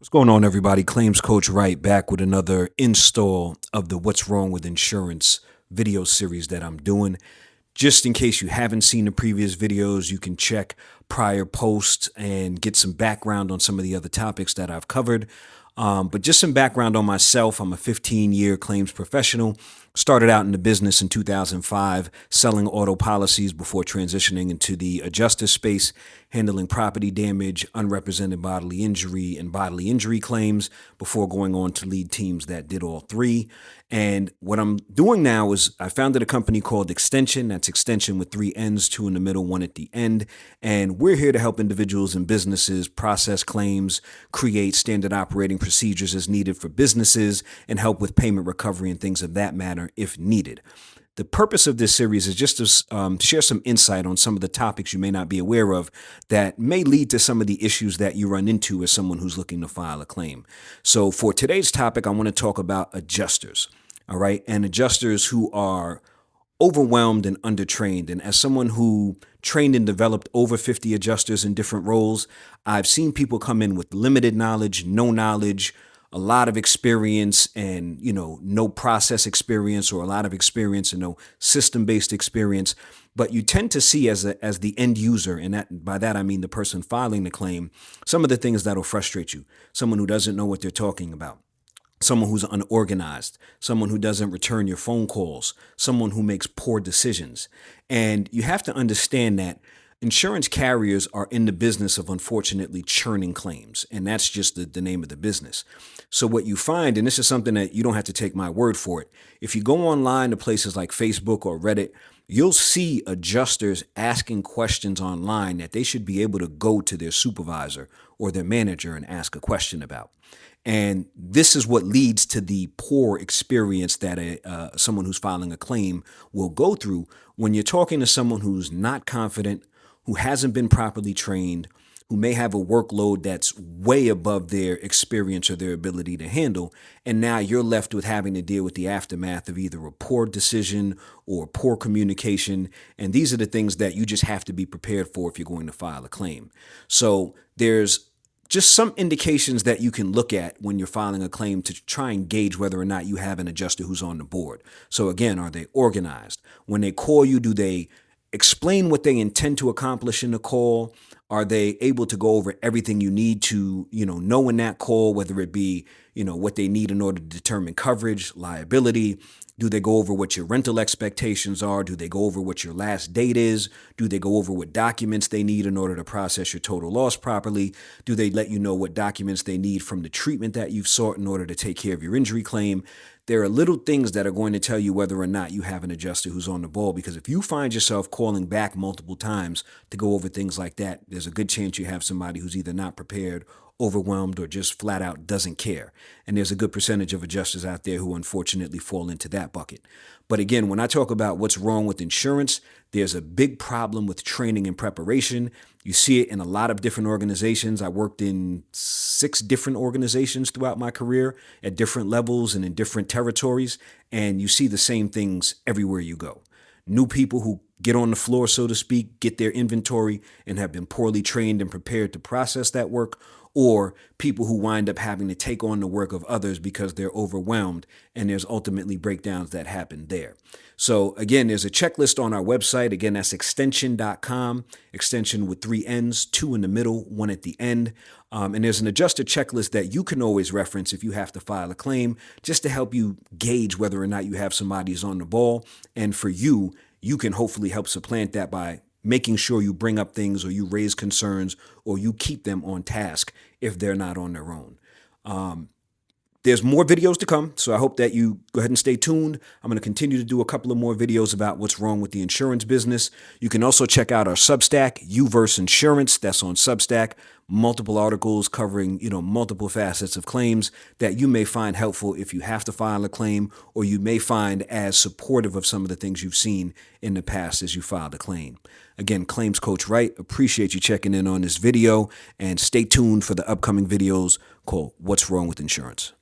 What's going on, everybody? Claims Coach Wright back with another install of the What's Wrong with Insurance video series that I'm doing. Just in case you haven't seen the previous videos, you can check prior posts and get some background on some of the other topics that I've covered. But just some background on myself. I'm a 15-year claims professional. Started out in the business in 2005, selling auto policies before transitioning into the adjuster space, handling property damage, unrepresented bodily injury, and bodily injury claims before going on to lead teams that did all three. And what I'm doing now is I founded a company called Extennsion. That's Extension with 3 N's, 2 in the middle, 1 at the end. And we're here to help individuals and businesses process claims, create standard operating procedures as needed for businesses, and help with payment recovery and things of that matter if needed. The purpose of this series is just to share some insight on some of the topics you may not be aware of that may lead to some of the issues that you run into as someone who's looking to file a claim. So for today's topic, I want to talk about adjusters, all right, and adjusters who are overwhelmed and undertrained. And as someone who trained and developed over 50 adjusters in different roles, I've seen people come in with limited knowledge, no knowledge, a lot of experience and, no process experience, or a lot of experience and no system-based experience. But you tend to see as the end user, and by that I mean the person filing the claim, some of the things that'll frustrate you. Someone who doesn't know what they're talking about. Someone who's unorganized, someone who doesn't return your phone calls, someone who makes poor decisions. And you have to understand that insurance carriers are in the business of unfortunately churning claims, and that's just the name of the business. So what you find, and this is something that you don't have to take my word for it, if you go online to places like Facebook or Reddit, you'll see adjusters asking questions online that they should be able to go to their supervisor or their manager and ask a question about. And this is what leads to the poor experience that someone who's filing a claim will go through when you're talking to someone who's not confident, who hasn't been properly trained, who may have a workload that's way above their experience or their ability to handle. And now you're left with having to deal with the aftermath of either a poor decision or poor communication. And these are the things that you just have to be prepared for if you're going to file a claim. So there's just some indications that you can look at when you're filing a claim to try and gauge whether or not you have an adjuster who's on the board. So again, are they organized? When they call you, do they explain what they intend to accomplish in the call? Are they able to go over everything you need to, know in that call, whether it be, what they need in order to determine coverage, liability? Do they go over what your rental expectations are? Do they go over what your last date is? Do they go over what documents they need in order to process your total loss properly? Do they let you know what documents they need from the treatment that you've sought in order to take care of your injury claim? There are little things that are going to tell you whether or not you have an adjuster who's on the ball, because if you find yourself calling back multiple times to go over things like that, there's a good chance you have somebody who's either not prepared, overwhelmed, or just flat out doesn't care. And there's a good percentage of adjusters out there who unfortunately fall into that bucket. But again, when I talk about what's wrong with insurance, there's a big problem with training and preparation. You see it in a lot of different organizations. I worked in 6 different organizations throughout my career at different levels and in different territories. And you see the same things everywhere you go. New people who get on the floor, so to speak, get their inventory and have been poorly trained and prepared to process that work, or people who wind up having to take on the work of others because they're overwhelmed, and there's ultimately breakdowns that happen there. So again, there's a checklist on our website. Again, that's extension.com, extension with 3 N's, 2 in the middle, 1 at the end. And there's an adjuster checklist that you can always reference if you have to file a claim, just to help you gauge whether or not you have somebody who's on the ball. And for you, you can hopefully help supplant that by making sure you bring up things, or you raise concerns, or you keep them on task if they're not on their own. There's more videos to come, so I hope that you go ahead and stay tuned. I'm going to continue to do a couple of more videos about what's wrong with the insurance business. You can also check out our Substack, Uverse Insurance. That's on Substack. Multiple articles covering, multiple facets of claims that you may find helpful if you have to file a claim, or you may find as supportive of some of the things you've seen in the past as you filed a claim. Again, Claims Coach Wright, appreciate you checking in on this video, and stay tuned for the upcoming videos called What's Wrong with Insurance.